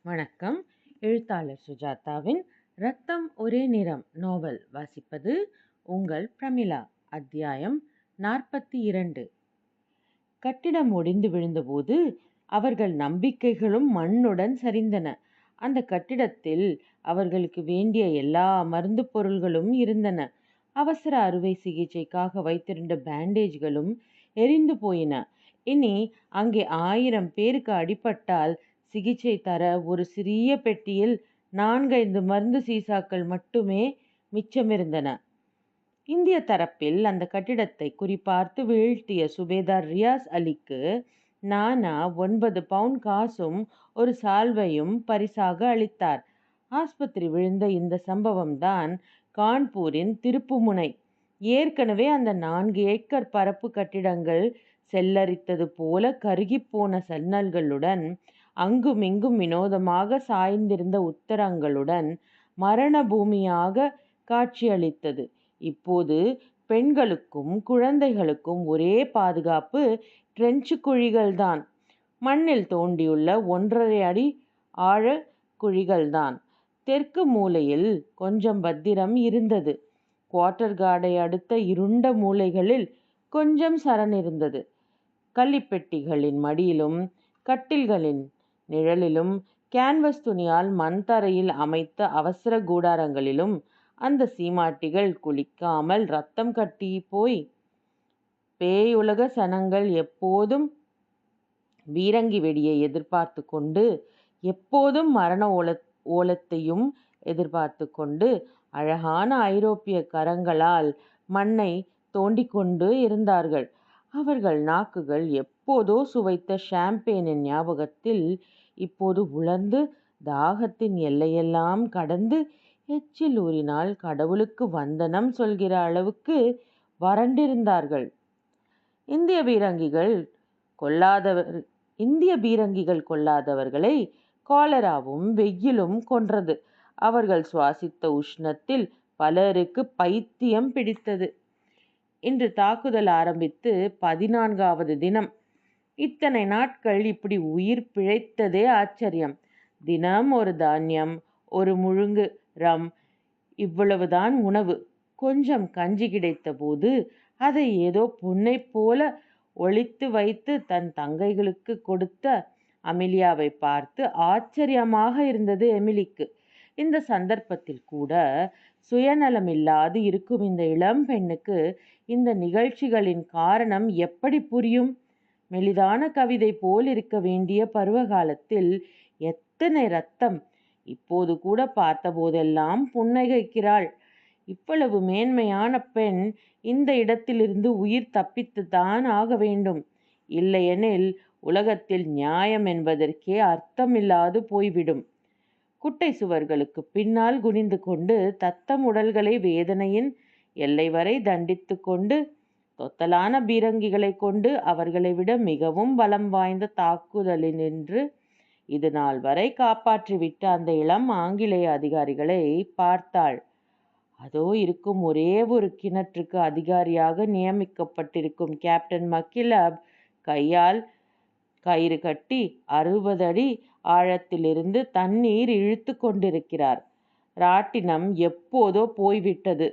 வணக்கம். எழுத்தாளர் சுஜாதாவின் ரத்தம் ஒரே நிறம் நாவல் வாசிப்பது உங்கள் பிரமிளா. அத்தியாயம் 42. கட்டிடம் ஒடிந்து விழுந்தபோது அவர்கள் நம்பிக்கைகளும் மண்ணுடன் சரிந்தன. அந்த கட்டிடத்தில் அவர்களுக்கு வேண்டிய எல்லா மருந்து பொருள்களும் இருந்தன. அவசர அறுவை சிகிச்சைக்காக வைத்திருந்த பேண்டேஜ்களும் எரிந்து போயின. இனி அங்கே 1000 பேருக்கு அடிபட்டால் சிகிச்சை தர ஒரு சிறிய பெட்டியில் 4-5 மருந்து சீசாக்கள் மட்டுமே மிச்சமிருந்தன. இந்திய தரப்பில் அந்த கட்டிடத்தை குறிபார்த்து வீழ்த்திய சுபேதார் ரியாஸ் அலிக்கு நானா 9 பவுண்ட் காசும் ஒரு சால்வையும் பரிசாக அளித்தார். ஆஸ்பத்திரி விழுந்த இந்த சம்பவம்தான் கான்பூரின் திருப்புமுனை. ஏற்கனவே அந்த 4 ஏக்கர் பரப்பு கட்டிடங்கள் செல்லரித்தது போல கருகிப்போன சன்னல்களுடன், அங்குமிங்கும் வினோதமாக சாய்ந்திருந்த உத்தரங்களுடன் மரண பூமியாக காட்சியளித்தது. இப்போது பெண்களுக்கும் குழந்தைகளுக்கும் ஒரே பாதுகாப்பு ட்ரெஞ்சு குழிகள்தான். மண்ணில் தோண்டியுள்ள 1.5 அடி ஆழ குழிகள்தான். தெற்கு மூலையில் கொஞ்சம் பத்திரம் இருந்தது. குவார்ட்டர் கார்டை அடுத்த இருண்ட மூலைகளில் கொஞ்சம் சரண் இருந்தது. கள்ளிப்பெட்டிகளின் மடியிலும் கட்டில்களின் நிழலிலும் கேன்வஸ் துணியால் மண் தரையில் அமைத்த அவசர கூடாரங்களிலும் அந்த சீமாட்டிகள் குளிக்காமல் ரத்தம் கட்டி போய் பேயுலக சனங்கள் எப்போதும் பீரங்கி வெடியை எதிர்பார்த்து கொண்டு, எப்போதும் மரண ஓலத்தையும் எதிர்பார்த்து கொண்டு அழகான ஐரோப்பிய கரங்களால் மண்ணை தோண்டிக்கொண்டு இருந்தார்கள். அவர்கள் நாக்குகள் எப்போதோ சுவைத்த ஷாம்பெயினின் ஞாபகத்தில் இப்போது உலர்ந்து தாகத்தின் எல்லையெல்லாம் கடந்து எச்சில் ஊறினால் கடவுளுக்கு வந்தனம் சொல்கிற அளவுக்கு வறண்டிருந்தார்கள். இந்திய பீரங்கிகள் கொல்லாதவர்களை காலராவும் வெயிலும் கொன்றது. அவர்கள் சுவாசித்த உஷ்ணத்தில் பலருக்கு பைத்தியம் பிடித்தது. இன்று தாக்குதல் ஆரம்பித்து 14வது தினம். இத்தனை நாட்கள் இப்படி உயிர் பிழைத்ததே ஆச்சரியம். தினம் ஒரு தானியம், ஒரு முழுங்கு ரம், இவ்வளவுதான் உணவு. கொஞ்சம் கஞ்சி கிடைத்த போது அதை ஏதோ பொன்னை போல ஒளித்து வைத்து தன் தங்கைகளுக்கு கொடுத்த அமிலியாவை பார்த்து ஆச்சரியமாக இருந்தது எமிலிக்கு. இந்த சந்தர்ப்பத்தில் கூட சுயநலமில்லாது இருக்கும் இந்த இளம் பெண்ணுக்கு இந்த நிகழ்ச்சிகளின் காரணம் எப்படி புரியும்? மெலிதான கவிதை போல் இருக்க வேண்டிய பருவகாலத்தில் எத்தனை ரத்தம்! இப்போது கூட பார்த்தபோதெல்லாம் புன்னகைக்கிறாள். இவ்வளவு மேன்மையான பெண் இந்த இடத்திலிருந்து உயிர் தப்பித்துத்தான் ஆக வேண்டும். இல்லையெனில் உலகத்தில் நியாயம் என்பதற்கே அர்த்தமில்லாது போய்விடும். குட்டை சுவர்களுக்கு பின்னால் குனிந்து கொண்டு தத்தம் உடல்களை வேதனையின் எல்லை வரை தண்டித்து கொண்டு தொத்தலான பீரங்கிகளை கொண்டு அவர்களை விட மிகவும் பலம் வாய்ந்த தாக்குதலினின்று இது நாள் வரை காப்பாற்றிவிட்ட அந்த இளம் ஆங்கிலேய அதிகாரிகளை பார்த்தாள். அதோ இருக்கும் ஒரே ஒரு கிணற்றுக்கு அதிகாரியாக நியமிக்கப்பட்டிருக்கும் கேப்டன் மக்கிலப் கையால் கயிறு கட்டி 60 அடி ஆழத்திலிருந்து தண்ணீர் இழுத்து கொண்டிருக்கிறார். ராட்டினம் எப்போதோ போய்விட்டது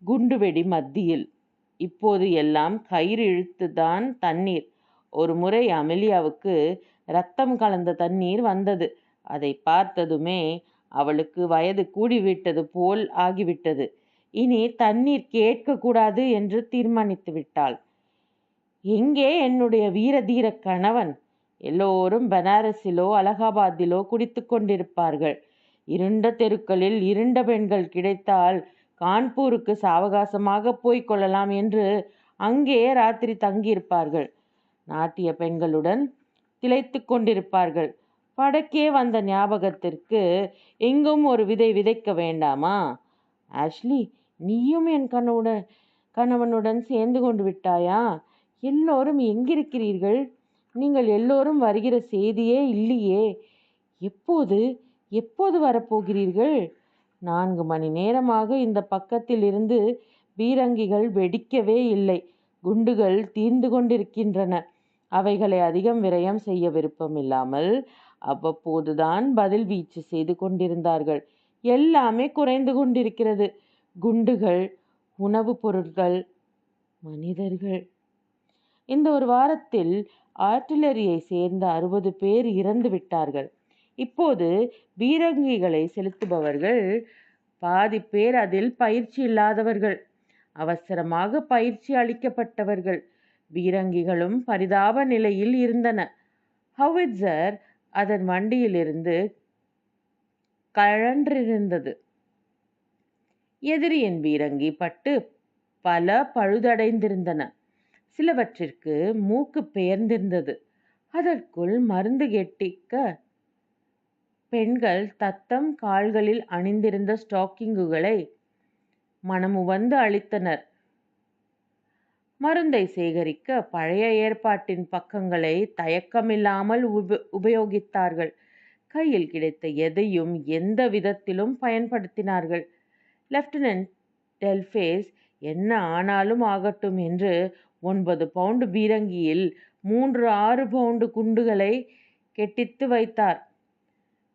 குண்டுவெடி மத்தியில். இப்போது எல்லாம் கயிறு இழுத்துதான் தண்ணீர். ஒரு முறை அமெலியாவுக்கு இரத்தம் கலந்த தண்ணீர் வந்தது. அதை பார்த்ததுமே அவளுக்கு வயது கூடிவிட்டது போல் ஆகிவிட்டது. இனி தண்ணீர் கேட்கக்கூடாது என்று தீர்மானித்து விட்டாள். எங்கே என்னுடைய வீரதீர கணவன்? எல்லோரும் பனாரஸிலோ அலகாபாத்திலோ குடித்து கொண்டிருப்பார்கள். இருண்ட தெருக்களில் இருண்ட பெண்கள் கிடைத்தால் கான்பூருக்கு சாவகாசமாக போய்க் கொள்ளலாம் என்று அங்கே ராத்திரி தங்கியிருப்பார்கள். நாட்டிய பெண்களுடன் திளைத்து கொண்டிருப்பார்கள். வடக்கே வந்த ஞாபகத்திற்கு எங்கும் ஒரு விதை விதைக்க வேண்டாமா? ஆஷ்லி, நீயும் என் கணவனுடன் சேர்ந்து கொண்டு விட்டாயா? எல்லோரும் எங்கிருக்கிறீர்கள்? நீங்கள் எல்லோரும் வருகிற செய்தியே இல்லையே. எப்போது எப்போது வரப்போகிறீர்கள்? 4 மணி நேரமாக இந்த பக்கத்தில் இருந்து பீரங்கிகள் வெடிக்கவே இல்லை. குண்டுகள் தீர்ந்து கொண்டிருக்கின்றன. அவைகளை அதிகம் விரயம் செய்ய விருப்பமில்லாமல் அவ்வப்போதுதான் பதில் வீச்சு செய்து கொண்டிருந்தார்கள். எல்லாமே குறைந்து கொண்டிருக்கிறது. குண்டுகள், உணவுப் பொருட்கள், மனிதர்கள். இந்த ஒரு வாரத்தில் ஆர்ட்டிலரியை சேர்ந்த 60 பேர் இறந்து விட்டார்கள். இப்போது பீரங்கிகளை செலுத்துபவர்கள் பாதி பேர் அதில் பயிற்சி இல்லாதவர்கள், அவசரமாக பயிற்சி அளிக்கப்பட்டவர்கள். பீரங்கிகளும் பரிதாப நிலையில் இருந்தன. ஹவுவிட்சர் அதன் வண்டியிலிருந்து கழன்றிருந்தது. எதிரியின் பீரங்கி பட்டு பல பழுதடைந்திருந்தன. சிலவற்றிற்கு மூக்கு பெயர்ந்திருந்தது. அதற்குள் மருந்து கெட்டிக்க பெண்கள் தத்தம் கால்களில் அணிந்திருந்த ஸ்டாக்கிங்குகளை மனமுவந்து அளித்தனர். மருந்தை சேகரிக்க பழைய ஏற்பாட்டின் பக்கங்களை தயக்கமில்லாமல் உபயோகித்தார்கள். கையில் கிடைத்த எதையும் எந்த விதத்திலும் பயன்படுத்தினார்கள். லெப்டினன்ட் டெல்ஃபேஸ் என்ன ஆனாலும் ஆகட்டும் என்று 9 பவுண்டு பீரங்கியில் 3 6 பவுண்டு குண்டுகளை கெட்டித்து வைத்தார்.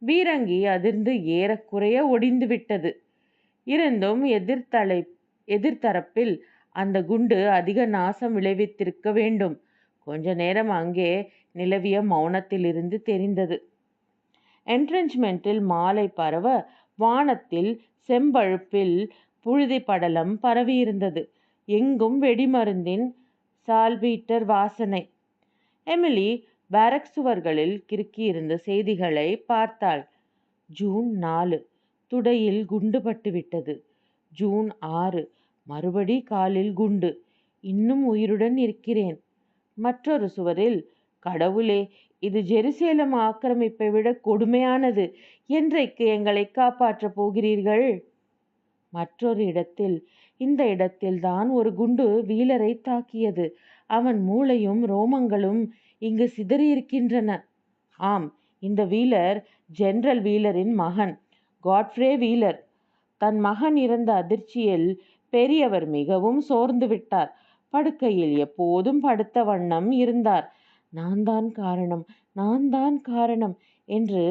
பீரங்கி அதிர்ந்து ஏறக்குறைய ஒடிந்து விட்டது. இருந்தும் எதிர்த்தரப்பில் அந்த குண்டு அதிக நாசம் விளைவித்திருக்க வேண்டும். கொஞ்ச நேரம் அங்கே நிலவிய மௌனத்திலிருந்து தெரிந்தது. என்ட்ரென்ச்மெண்டில் மாலை பரவ வானத்தில் செம்பழுப்பில் புழுதி படலம் பரவியிருந்தது. எங்கும் வெடிமருந்தின் சால்பீட்டர் வாசனை. எமிலி பேரக் சுவர்களில் கிறுக்கியிருந்த செய்திகளை பார்த்தாள். ஜூன் 4 துடையில் குண்டு பட்டுவிட்டது. ஜூன் 6 மறுபடி காலில் குண்டு. இன்னும் உயிருடன் இருக்கிறேன். மற்றொரு சுவரில், கடவுளே, இது ஜெருசலேம் ஆக்கிரமிப்பை விட கொடுமையானது. என்றைக்கு எங்களை காப்பாற்றப் போகிறீர்கள்? மற்றொரு இடத்தில், இந்த இடத்தில்தான் ஒரு குண்டு வீலரை தாக்கியது. அவன் மூளையும் ரோமங்களும் இங்கு சிதறியிருக்கின்றன. ஆம், இந்த வீலர் ஜெனரல் வீலரின் மகன், காட்ஃப்ரே வீலர். தன் மகன் இறந்த அதிர்ச்சியில் பெரியவர் மிகவும் சோர்ந்து விட்டார். படுக்கையில் எப்போதும் படுத்த வண்ணம் இருந்தார். நான் தான் காரணம் என்று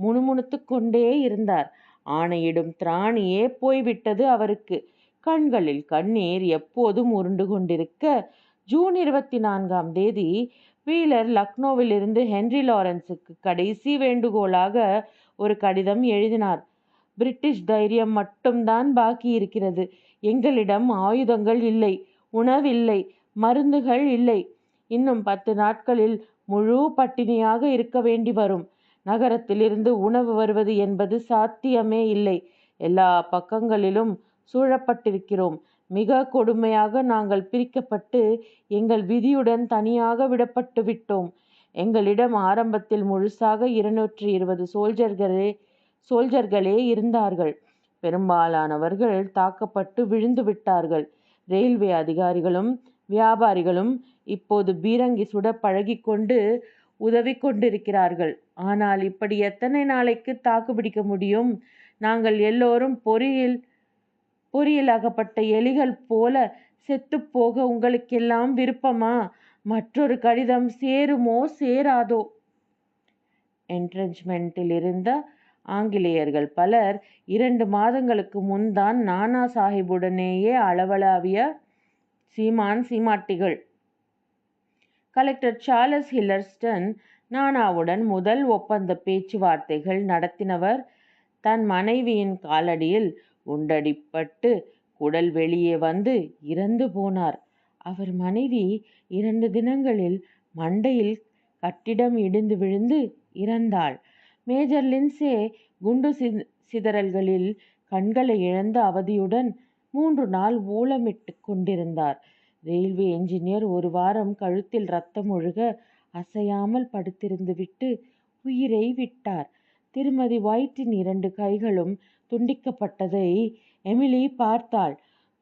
முணுமுணுத்து கொண்டே இருந்தார். ஆணையிடும் திராணியே போய்விட்டது அவருக்கு. கண்களில் கண்ணீர் எப்போதும் உருண்டு கொண்டிருக்க, ஜூன் 24 வீலர் லக்னோவிலிருந்து ஹென்றி லாரன்ஸுக்கு கடைசி வேண்டுகோளாக ஒரு கடிதம் எழுதினார். பிரிட்டிஷ் தைரியம் மட்டும்தான் பாக்கி இருக்கிறது. எங்களிடம் ஆயுதங்கள் இல்லை, உணவில்லை, மருந்துகள் இல்லை. இன்னும் 10 நாட்களில் முழு பட்டினியாக இருக்க வேண்டி வரும். நகரத்திலிருந்து உணவு வருவது என்பது சாத்தியமே இல்லை. எல்லா பக்கங்களிலும் சூழப்பட்டிருக்கிறோம். மிக கொடுமையாக நாங்கள் பிரிக்கப்பட்டு எங்கள் விதியுடன் தனியாக விடப்பட்டு விட்டோம். எங்களிடம் ஆரம்பத்தில் முழுசாக 220 சோல்ஜர்களே இருந்தார்கள். பெரும்பாலானவர்கள் தாக்கப்பட்டு விழுந்து விட்டார்கள். ரயில்வே அதிகாரிகளும் வியாபாரிகளும் இப்போது பீரங்கி சுட பழகிக்கொண்டு உதவி கொண்டிருக்கிறார்கள். ஆனால் இப்படி எத்தனை நாளைக்கு தாக்குப்பிடிக்க முடியும்? நாங்கள் எல்லோரும் பொறியில் அகப்பட்ட எலிகள் போல செத்துப்போக உங்களுக்கெல்லாம் விருப்பமா? மற்றொரு கடிதம் சேருமோ சேராதோ? என்ட்ரென்ச்மெண்டில் இருந்த ஆங்கிலேயர்கள் பலர் 2 மாதங்களுக்கு முன்தான் நானா சாஹிபுடனேயே அளவளாவிய சீமாட்டிகள். கலெக்டர் சார்லஸ் ஹில்லர்ஸ்டன் நானாவுடன் முதல் ஒப்பந்த பேச்சுவார்த்தைகள் நடத்தினவர். தன் மனைவியின் காலடியில் குண்டடிப்பட்டு குடல் வெளியே வந்து இறந்து போனார். அவர் மனைவி 2 தினங்களில் மண்டையில் கட்டிடம் இடிந்து விழுந்து இறந்தாள். மேஜர் லின்சே குண்டு சிதறல்களில் கண்களை இழந்த அவதியுடன் 3 நாள் ஊளமிட்டு கொண்டிருந்தார். ரயில்வே என்ஜினியர் 1 வாரம் கழுத்தில் இரத்தம் ஒழுக அசையாமல் படுத்திருந்து விட்டு உயிரை விட்டார். திருமதி ஒயிட்டின் 2 கைகளும் துண்டிக்கப்பட்டதை எமிலி பார்த்தாள்.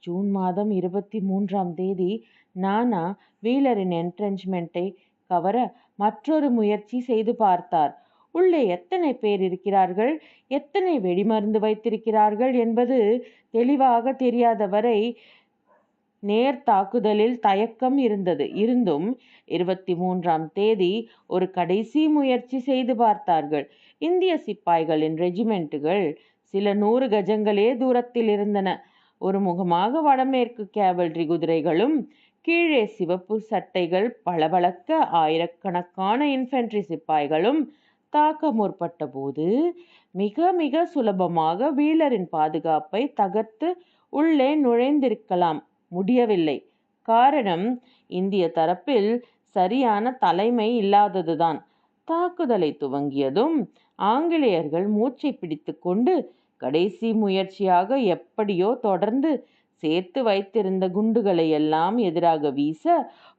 ஜூன் 23 நானா வீலரின் என்ட்ரென்ச்மெண்ட்டை கவர மற்றொரு முயற்சி செய்து பார்த்தார். உள்ளே எத்தனை பேர் இருக்கிறார்கள், எத்தனை வெடிமருந்து வைத்திருக்கிறார்கள் என்பது தெளிவாக தெரியாத வரை நேர் தாக்குதலில் தயக்கம் இருந்தும் 23ஆம் தேதி ஒரு கடைசி முயற்சி செய்து பார்த்தார்கள். இந்திய சிப்பாய்களின் ரெஜிமெண்ட்டுகள் சில 100 கஜங்களே தூரத்தில் இருந்தன. ஒரு முகமாக வடமேற்கு கேவல்ரி குதிரைகளும் கீழே சிவப்பு சட்டைகள் பளபளக்க ஆயிரக்கணக்கான இன்ஃபென்ட்ரி சிப்பாய்களும் தாக்க முற்பட்ட போது மிக மிக சுலபமாக வீலரின் பாதுகாப்பை தகர்த்து உள்ளே நுழைந்திருக்கலாம். முடியவில்லை. காரணம், இந்திய தரப்பில் சரியான தலைமை இல்லாததுதான். தாக்குதலை துவங்கியதும் ஆங்கிலேயர்கள் மூச்சை பிடித்து கொண்டு கடைசி முயற்சியாக எப்படியோ தொடர்ந்து சேர்த்து வைத்திருந்த குண்டுகளை எல்லாம் எதிராக வீச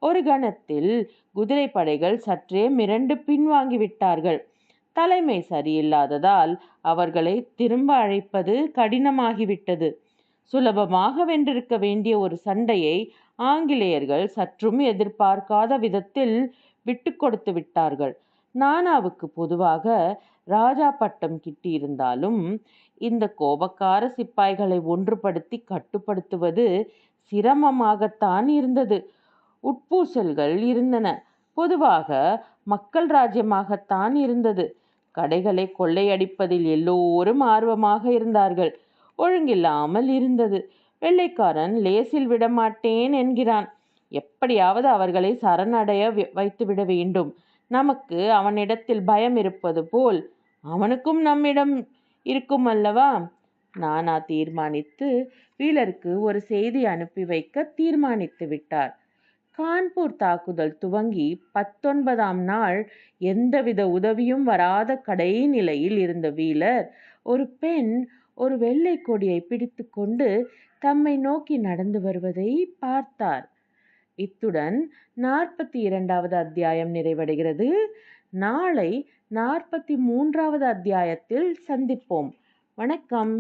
ஒரு கணத்தில் குதிரைப்படைகள் சற்றே மிரண்டு பின்வாங்கிவிட்டார்கள். தலைமை சரியில்லாததால் அவர்களை திரும்ப அழைப்பது கடினமாகிவிட்டது. சுலபமாக வென்றிருக்க வேண்டிய ஒரு சண்டையை ஆங்கிலேயர்கள் சற்றும் எதிர்பார்க்காத விதத்தில் விட்டு கொடுத்து விட்டார்கள். நானாவுக்கு பொதுவாக ராஜா பட்டம் கிட்டியிருந்தாலும் இந்த கோபக்கார சிப்பாய்களை ஒன்றுபடுத்தி கட்டுப்படுத்துவது சிரமமாகத்தான் இருந்தது. உட்பூசல்கள் இருந்தன. பொதுவாக மக்கள் ராஜ்யமாகத்தான் இருந்தது. கடைகளை கொள்ளையடிப்பதில் எல்லோரும் ஆர்வமாக இருந்தார்கள். ஒழுங்கில்லாமல் இருந்தது. வெள்ளைக்காரன் லேசில் விடமாட்டேன் என்கிறான். எப்படியாவது அவர்களை சரணடைய வைத்துவிட வேண்டும். நமக்கு அவனிடத்தில் பயம் இருப்பது போல் அவனுக்கும் நம்மிடம் இருக்கும் அல்லவா? நானா தீர்மானித்து வீலருக்கு ஒரு செய்தி அனுப்பி வைக்க தீர்மானித்து விட்டார். கான்பூர் தாக்குதல் துவங்கி 19ஆம் நாள் எந்தவித உதவியும் வராத கடைநிலையில் இருந்த வீலர் ஒரு பெண் ஒரு வெள்ளை கொடியை பிடித்து கொண்டு தம்மை நோக்கி நடந்து வருவதை பார்த்தார். இத்துடன் 42வது அத்தியாயம் நிறைவடைகிறது. நாளை 43வது அத்தியாயத்தில் சந்திப்போம். வணக்கம்.